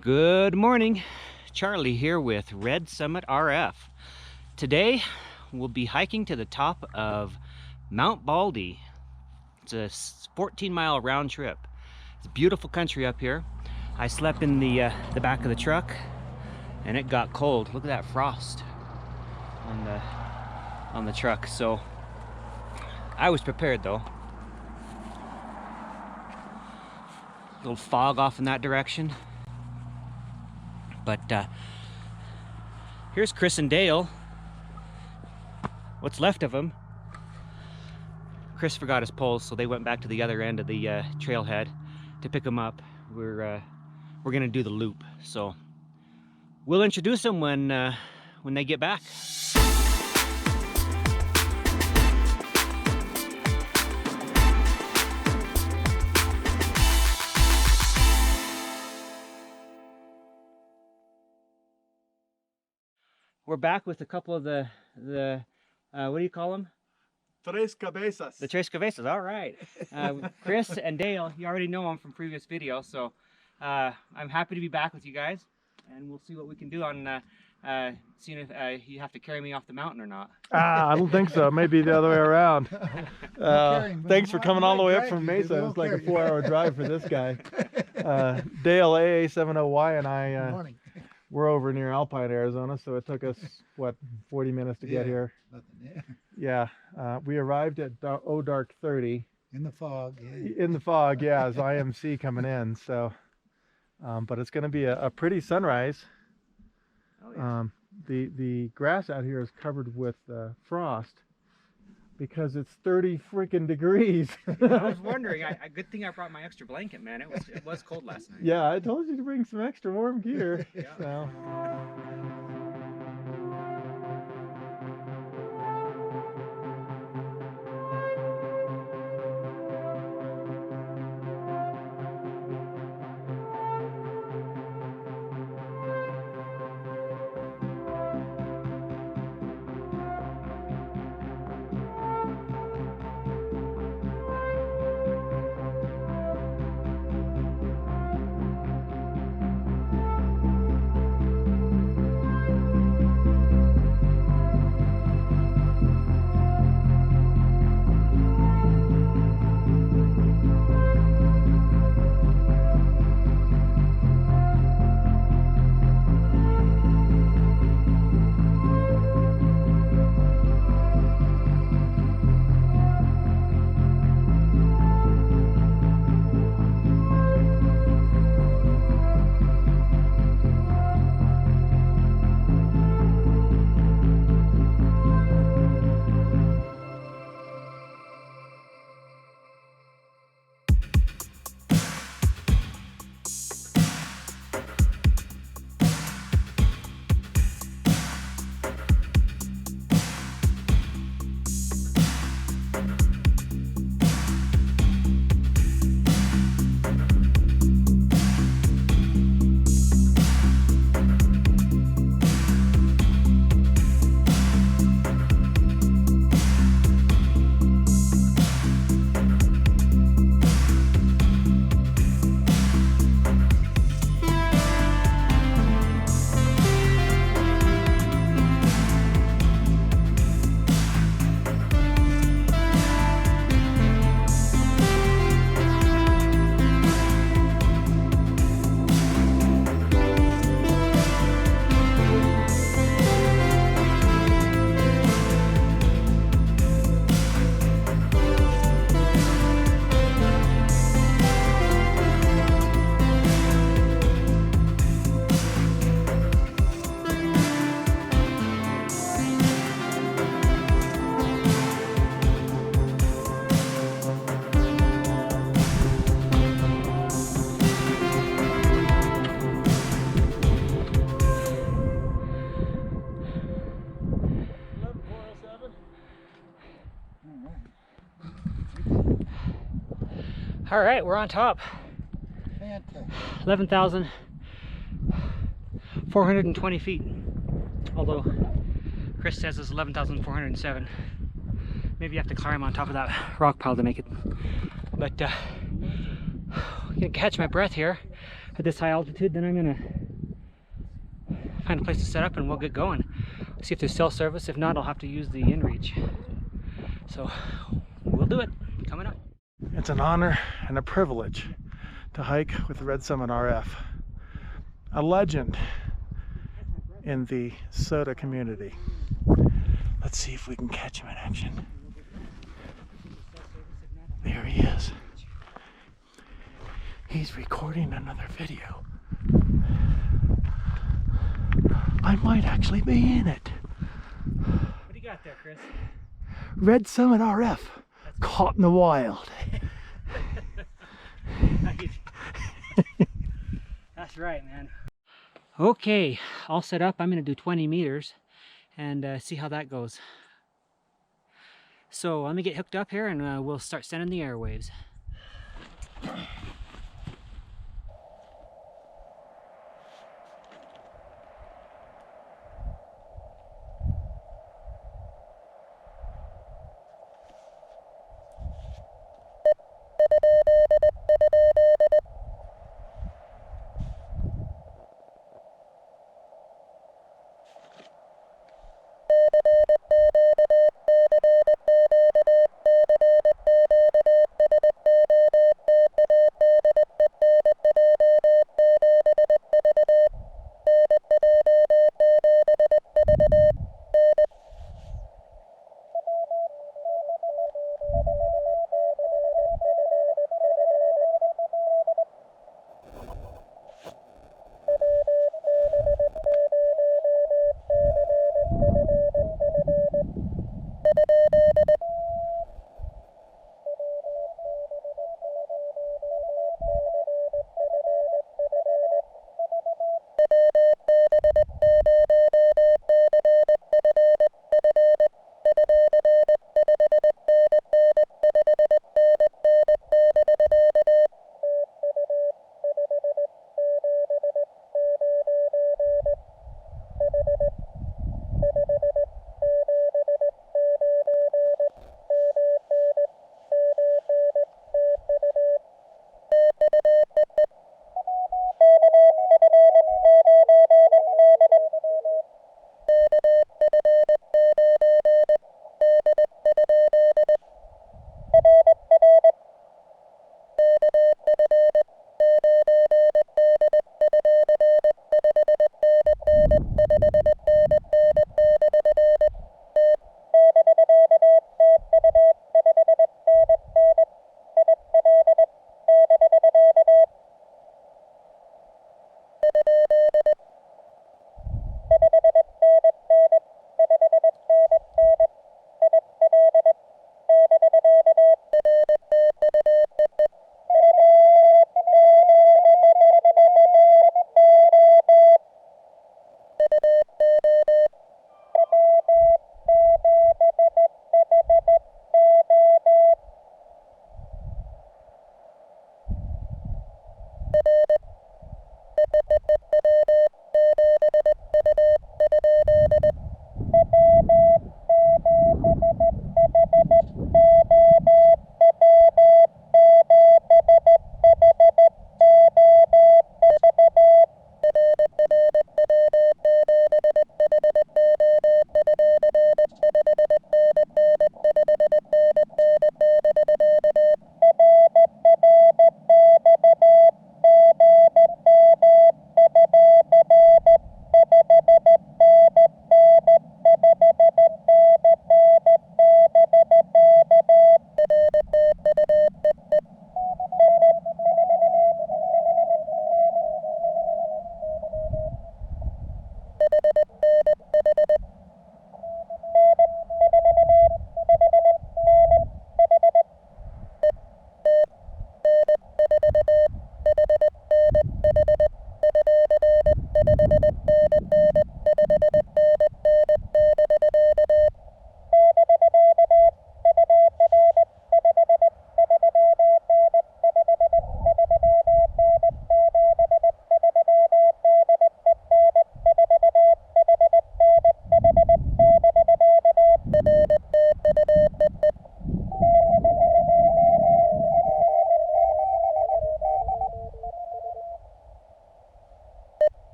Good morning, Charlie here with Red Summit RF. Today we'll be hiking to the top of Mount Baldy. It's a 14-mile round trip. It's beautiful country up here. I slept in the back of the truck and it got cold. Look at that frost on the truck. So I was prepared though. A little fog off in that direction. But here's Chris and Dale. What's left of them. Chris forgot his poles, so they went back to the other end of the trailhead to pick them up. We're gonna do the loop, so we'll introduce them when they get back. We're back with a couple of the what do you call them? Tres cabezas. The Tres Cabezas, all right. Chris and Dale, you already know them from previous videos, so I'm happy to be back with you guys, and we'll see what we can do on seeing if you have to carry me off the mountain or not. I don't think so. Maybe the other way around. Thanks for coming all the way up from Mesa. It was like a 4-hour drive for this guy. Dale AA70Y and I, we're over near Alpine, Arizona, so it took us, what, 40 minutes to get here. Yeah, we arrived at dark 30. In the fog, yeah. In the fog, yeah, as IMC coming in. So, but it's going to be a pretty sunrise. Oh, yeah. The grass out here is covered with frost because it's 30 freaking degrees. I was wondering. Good thing I brought my extra blanket, man. It was cold last night. Yeah, I told you to bring some extra warm gear. Yeah. So. All right, we're on top. 11,420 feet. Although Chris says it's 11,407. Maybe you have to climb on top of that rock pile to make it. But I'm gonna catch my breath here at this high altitude, then I'm gonna find a place to set up and we'll get going. See if there's cell service. If not, I'll have to use the inReach. So we'll do it. Coming up. It's an honor and a privilege to hike with Red Summit RF, a legend in the SOTA community. Let's see if we can catch him in action. There he is. He's recording another video. I might actually be in it. What do you got there, Chris? Red Summit RF, caught in the wild. That's right, man. Okay, all set up. I'm gonna do 20 meters and see how that goes. So let me get hooked up here and we'll start sending the airwaves.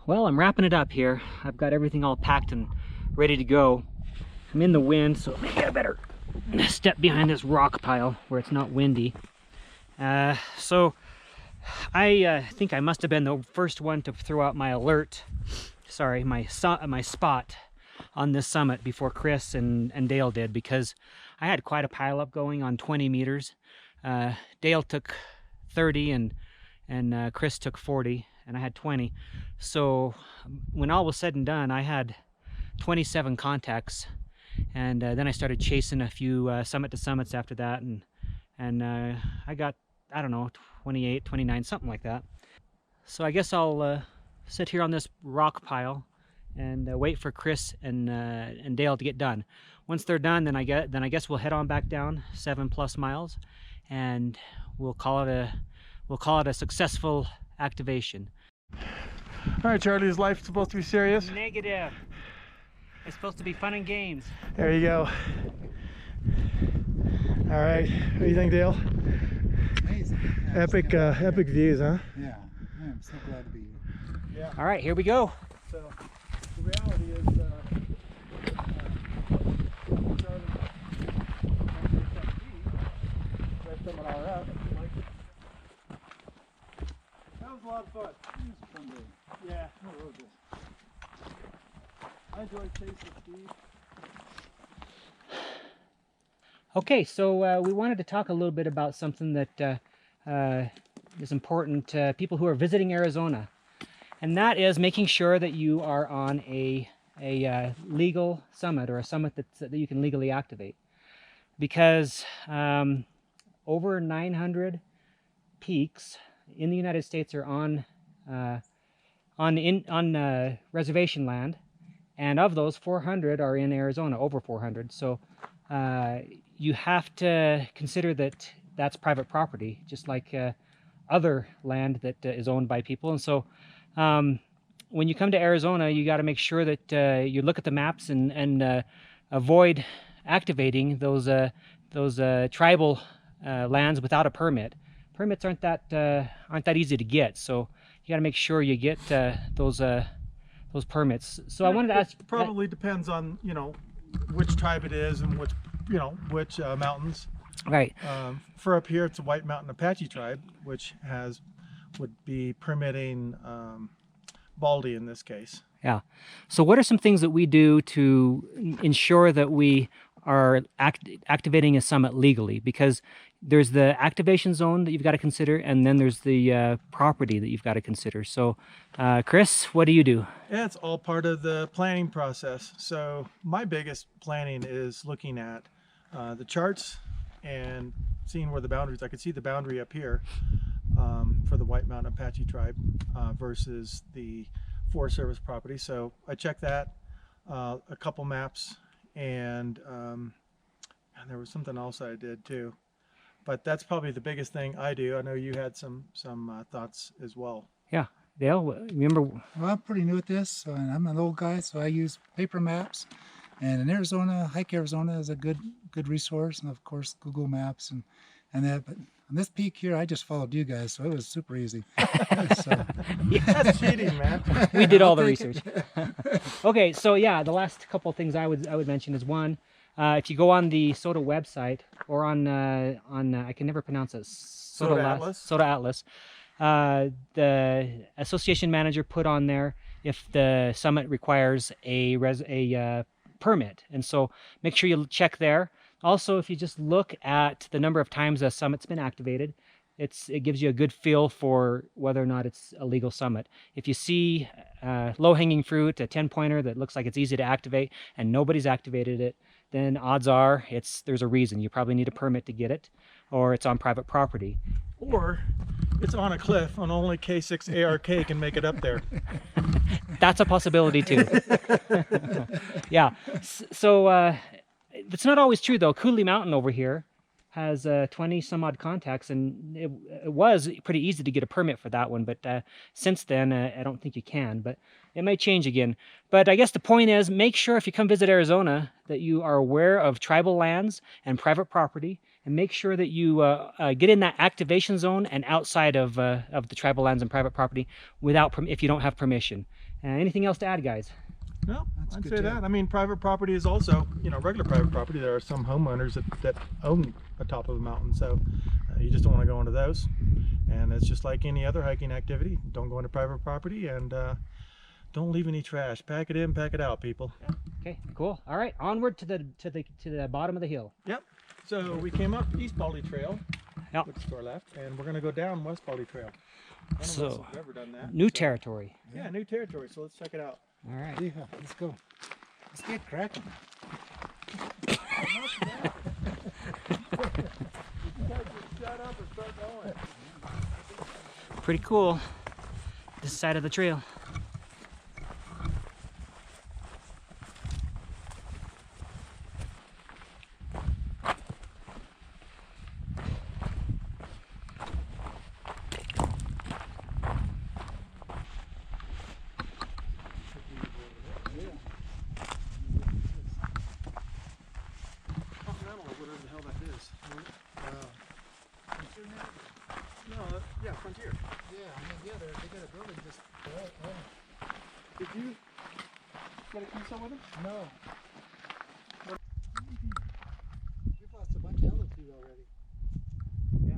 Well, I'm wrapping it up here. I've got everything all packed and ready to go. I'm in the wind, so maybe I better step behind this rock pile where it's not windy. So I think I must have been the first one to throw out my alert, sorry, my spot on this summit before Chris and Dale did, because I had quite a pile up going on 20 meters. Dale took 30 and Chris took 40 and I had 20. So when all was said and done, I had 27 contacts, and then I started chasing a few summit to summits after that, and I got, I don't know, 28, 29, something like that. So I guess I'll sit here on this rock pile and wait for Chris and Dale to get done. Once they're done, then I guess we'll head on back down 7+ miles, and we'll call it a successful activation. All right, Charlie, is life supposed to be serious? Negative. It's supposed to be fun and games. There you go. All right, what do you think, Dale? Amazing. Yeah, epic views, huh? Yeah, I'm so glad to be here. Yeah. All right, here we go. So the reality is, that was a lot of fun. It was a fun day. Yeah, I wrote this. I enjoyed chasing Steve. Okay, so we wanted to talk a little bit about something that is important to people who are visiting Arizona, and that is making sure that you are on a legal summit, or a summit that you can legally activate, because over 900 peaks in the United States are on reservation land, and of those 400 are in Arizona, over 400. So you have to consider that that's private property, just like other land that is owned by people. And so when you come to Arizona, you got to make sure that you look at the maps and avoid activating those tribal lands without a permit. Permits aren't that easy to get, so you got to make sure you get those permits. So I wanted to ask. It probably depends on, which tribe it is and which mountains. Right. For up here, it's a White Mountain Apache tribe, which would be permitting Baldy in this case. Yeah. So what are some things that we do to ensure that we are activating a summit legally? Because there's the activation zone that you've got to consider, and then there's the property that you've got to consider. So Chris, what do you do? Yeah, it's all part of the planning process. So my biggest planning is looking at the charts and seeing where the boundaries. I could see the boundary up here for the White Mountain Apache tribe versus the Forest Service property. So I checked that, a couple maps, and there was something else I did too. But that's probably the biggest thing I do. I know you had some thoughts as well. Yeah, Dale, remember? Well, I'm pretty new at this, so, and I'm an old guy, so I use paper maps. And in Arizona, Hike Arizona is a good resource, and of course Google Maps and that. But on this peak here, I just followed you guys, so it was super easy. So. That's cheating, man. We did all the research. Okay, so yeah, the last couple of things I would mention is, one, if you go on the SOTA website, or on I can never pronounce it, SOTA Atlas, the association manager put on there if the summit requires a permit, and so make sure you check there. Also, if you just look at the number of times a summit's been activated, it gives you a good feel for whether or not it's a legal summit. If you see low-hanging fruit, a 10-pointer that looks like it's easy to activate and nobody's activated it, then odds are there's a reason. You probably need a permit to get it, or it's on private property. Or it's on a cliff and only K6 ARK can make it up there. That's a possibility too. Yeah. So it's not always true though. Cooley Mountain over here has 20 some odd contacts, and it was pretty easy to get a permit for that one, but since then I don't think you can, but it may change again. But I guess the point is, make sure if you come visit Arizona that you are aware of tribal lands and private property, and make sure that you get in that activation zone and outside of the tribal lands and private property if you don't have permission. Anything else to add, guys? No, I'd say that. I mean, private property is also, you know, regular private property. There are some homeowners that own the top of a mountain, so you just don't want to go into those. And it's just like any other hiking activity. Don't go into private property, and don't leave any trash. Pack it in, pack it out, people. Okay, cool. All right, onward to the bottom of the hill. Yep. So we came up East Baldy Trail, yep, which is to our left, and we're going to go down West Baldy Trail. None of us have ever done that. New territory. Yeah, new territory. So let's check it out. All right. Yeah, let's go. Let's get cracking. Pretty cool, this side of the trail. Yeah, Frontier. Yeah, I mean, yeah, they got a building just. Did you get a piece with them? No. We've lost a bunch of altitude already. Yeah.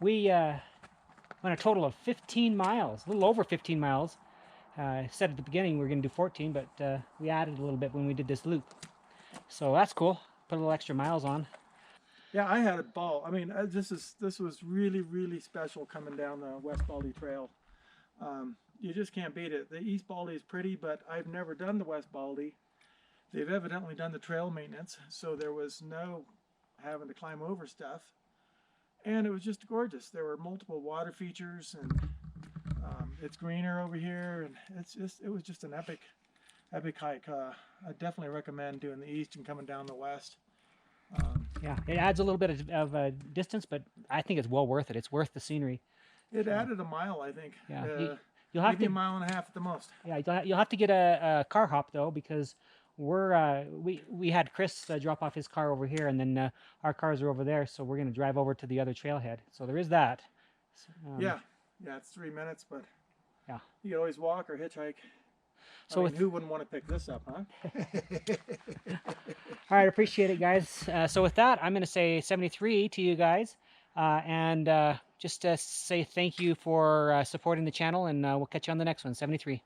We went a total of 15 miles, a little over 15 miles. Said at the beginning we were going to do 14, but we added a little bit when we did this loop. So that's cool. Put a little extra miles on. Yeah, I had a ball. I mean, this was really, really special coming down the West Baldy Trail. You just can't beat it. The East Baldy is pretty, but I've never done the West Baldy. They've evidently done the trail maintenance, so there was no having to climb over stuff. And it was just gorgeous. There were multiple water features, and it's greener over here, and it was just an epic hike. I definitely recommend doing the east and coming down the west. Yeah, it adds a little bit of distance, but I think it's well worth it. It's worth the scenery. It added a mile, I think. Yeah, you'll have maybe to, a mile and a half at the most. Yeah, you'll have to get a car hop though, because we had Chris drop off his car over here, and then our cars are over there, so we're going to drive over to the other trailhead. So there is that. Yeah, it's 3 minutes, but yeah, you can always walk or hitchhike. So I mean, who wouldn't want to pick this up, huh? All right, appreciate it, guys. So with that, I'm going to say 73 to you guys, and just say thank you for supporting the channel, and we'll catch you on the next one, 73.